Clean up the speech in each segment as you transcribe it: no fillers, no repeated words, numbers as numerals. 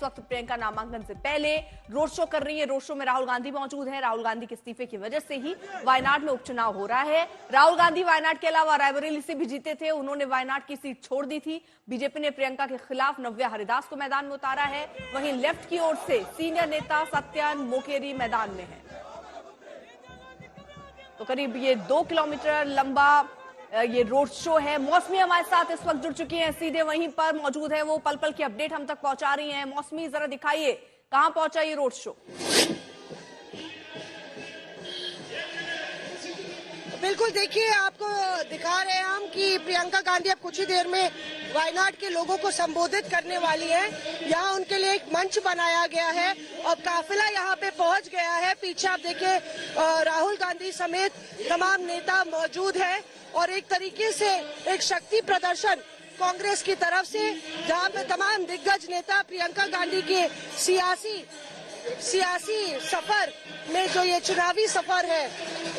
इस वक्त प्रियंका नामांकन से पहले रोड शो कर रही है। रोड शो में राहुल गांधी मौजूद है। राहुल गांधी के इस्तीफे की वजह से ही वायनाड में उपचुनाव हो रहा है। राहुल गांधी वायनाड के अलावा रायबरेली से भी जीते थे, उन्होंने वायनाड की सीट छोड़ दी थी। बीजेपी ने प्रियंका के खिलाफ नव्या हरिदास को मैदान में उतारा है। वहीं लेफ्ट की ओर से सीनियर नेता सत्यन मोकेरी मैदान में है। तो करीब ये 2 किलोमीटर लंबा ये रोड शो है। मौसमी हमारे साथ इस वक्त जुड़ चुकी हैं, सीधे वहीं पर मौजूद है, वो पल पल की अपडेट हम तक पहुंचा रही हैं। मौसमी जरा दिखाइए कहां पहुंचा ये रोड शो। बिल्कुल, देखिए आपको दिखा रहे हैं हम कि प्रियंका गांधी अब कुछ ही देर में वायनाड के लोगों को संबोधित करने वाली है। यहाँ उनके लिए एक मंच बनाया गया है और काफिला यहाँ पे पहुंच गया है। पीछे आप देखिए राहुल गांधी समेत तमाम नेता मौजूद है और एक तरीके से एक शक्ति प्रदर्शन कांग्रेस की तरफ से, जहाँ पे तमाम दिग्गज नेता प्रियंका गांधी के सियासी सफर में जो ये चुनावी सफर है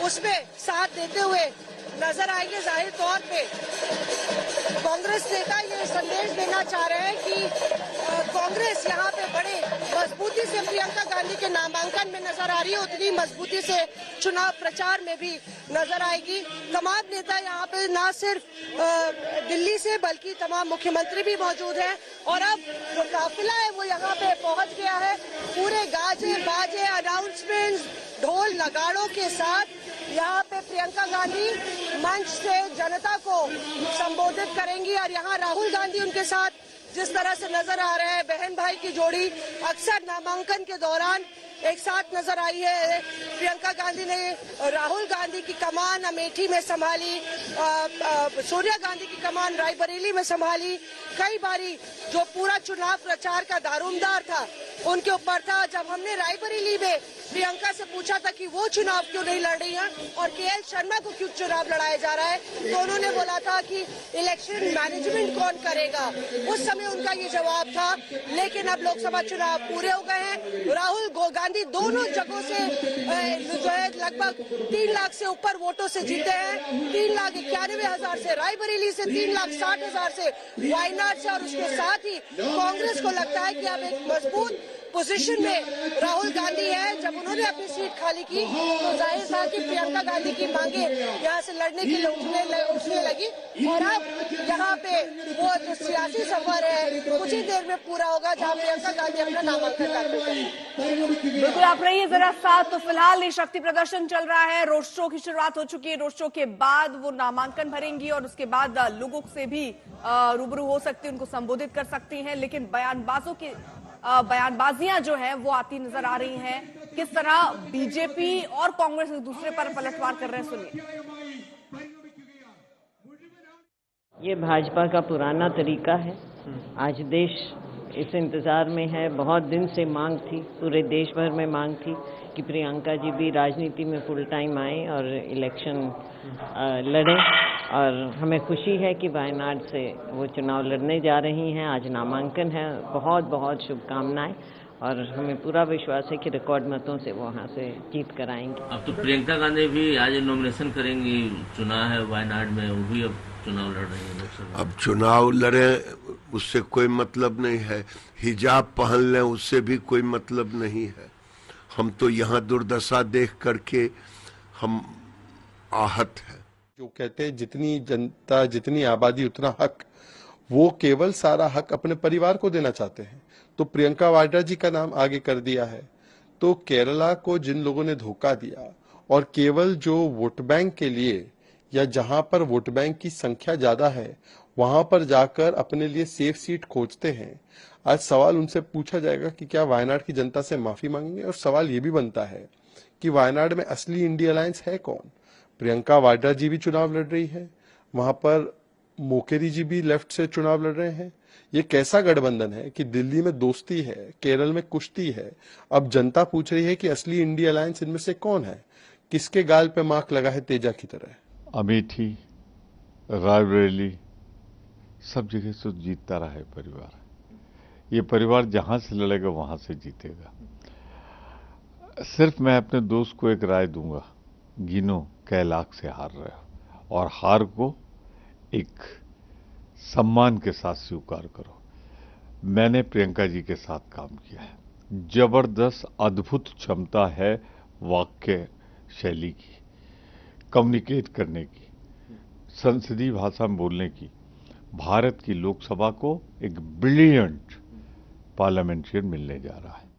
उसमें साथ देते हुए नजर आएंगे। जाहिर तौर पे कांग्रेस नेता ये संदेश देना चाह रहे हैं कि कांग्रेस यहाँ पे बड़े मजबूती से प्रियंका गांधी के नामांकन में नजर आ रही है, उतनी मजबूती से चुनाव प्रचार में भी नजर आएगी। तमाम नेता यहाँ पे ना सिर्फ दिल्ली से बल्कि तमाम मुख्यमंत्री भी मौजूद हैं और अब जो काफिला है वो यहाँ पे पहुंच गया है। पूरे गाजे बाजे अनाउंसमेंट्स ढोल नगाड़ों के साथ यहाँ पे प्रियंका गांधी मंच से जनता को संबोधित करेंगी और यहाँ राहुल गांधी उनके साथ जिस तरह से नजर आ रहे हैं, बहन भाई की जोड़ी अक्सर नामांकन के दौरान एक साथ नजर आई है। प्रियंका गांधी ने राहुल गांधी की कमान अमेठी में संभाली, सोनिया गांधी की कमान रायबरेली में संभाली। कई बारी जो पूरा चुनाव प्रचार का दारोमदार था उनके ऊपर था। जब हमने रायबरेली में प्रियंका से पूछा था कि वो चुनाव क्यों नहीं लड़ रही हैं और केएल शर्मा को क्यों चुनाव लड़ाया जा रहा है, तो उन्होंने बोला था कि इलेक्शन मैनेजमेंट कौन करेगा। उस समय उनका ये जवाब था। लेकिन अब लोकसभा चुनाव पूरे हो गए हैं। राहुल गांधी दोनों जगहों से जो है लगभग 3 लाख से ऊपर वोटों से जीते हैं। 3,91,000 से रायबरेली से, 3,60,000 से वायनाड से, और उसके साथ ही कांग्रेस को लगता है कि अब एक मजबूत पोजीशन में राहुल गांधी है। जब उन्होंने अपनी सीट खाली की तो जाहिर था कि प्रियंका गांधी की मांगे यहाँ से लड़ने के लिए उठने लगी और अब यहाँ पे वो जो सियासी सफर है कुछ ही देर में पूरा होगा, जहाँ प्रियंका गांधी अपना नामांकन करेंगे। बिल्कुल, आप रहिए जरा साथ। तो फिलहाल ये शक्ति प्रदर्शन चल रहा है, रोड शो की शुरुआत हो चुकी है। रोड शो के बाद वो नामांकन भरेंगी और उसके बाद लोगों से भी रूबरू हो सकती है, उनको संबोधित कर सकती हैं। लेकिन बयानबाजियां जो है वो आती नजर आ रही हैं। किस तरह बीजेपी और कांग्रेस एक दूसरे पर पलटवार कर रहे हैं, सुनिए। ये भाजपा का पुराना तरीका है। आज देश इस इंतजार में है, बहुत दिन से मांग थी, पूरे देश भर में मांग थी कि प्रियंका जी भी राजनीति में फुल टाइम आए और इलेक्शन लड़ें। और हमें खुशी है कि वायनाड से वो चुनाव लड़ने जा रही हैं। आज नामांकन है, बहुत बहुत शुभकामनाएं और हमें पूरा विश्वास है कि रिकॉर्ड मतों से वो वहाँ से जीत कर आएंगी। अब तो प्रियंका गांधी भी आज नॉमिनेशन करेंगी, चुनाव है वायनाड में, वो भी अब चुनाव लड़ रही है लोकसभा। अब चुनाव लड़े उससे कोई मतलब नहीं है, हिजाब पहन लें उससे भी कोई मतलब नहीं है। हम तो यहाँ दुर्दशा देख करके हम आहत है। जो कहते हैं जितनी जनता जितनी आबादी उतना हक, वो केवल सारा हक अपने परिवार को देना चाहते हैं। तो प्रियंका वाड्रा जी का नाम आगे कर दिया है। तो केरला को जिन लोगों ने धोखा दिया और केवल जो वोट बैंक के लिए या जहां पर वोट बैंक की संख्या ज्यादा है वहां पर जाकर अपने लिए सेफ सीट खोजते हैं, आज सवाल उनसे पूछा जाएगा कि क्या वायनाड की जनता से माफी मांगेंगे। और सवाल ये भी बनता है कि वायनाड में असली इंडिया अलायंस है कौन। प्रियंका वाड्रा जी भी चुनाव लड़ रही है, वहां पर मोकेरी जी भी लेफ्ट से चुनाव लड़ रहे हैं। ये कैसा गठबंधन है कि दिल्ली में दोस्ती है, केरल में कुश्ती है। अब जनता पूछ रही है कि असली इंडिया अलायंस इनमें से कौन है, किसके गाल पे मार्क लगा है तेजा की तरह। अमेठी, रायबरेली, सब जगह से जीतता रहा है परिवार। ये परिवार जहां से लड़ेगा वहां से जीतेगा। सिर्फ मैं अपने दोस्त को एक राय दूंगा, गिनो कै लाख से हार रहे हो और हार को एक सम्मान के साथ स्वीकार करो। मैंने प्रियंका जी के साथ काम किया है। जबरदस्त अद्भुत क्षमता है वाक्य शैली की, कम्युनिकेट करने की, संसदीय भाषा में बोलने की। भारत की लोकसभा को एक ब्रिलियंट पार्लियामेंटेरियन मिलने जा रहा है।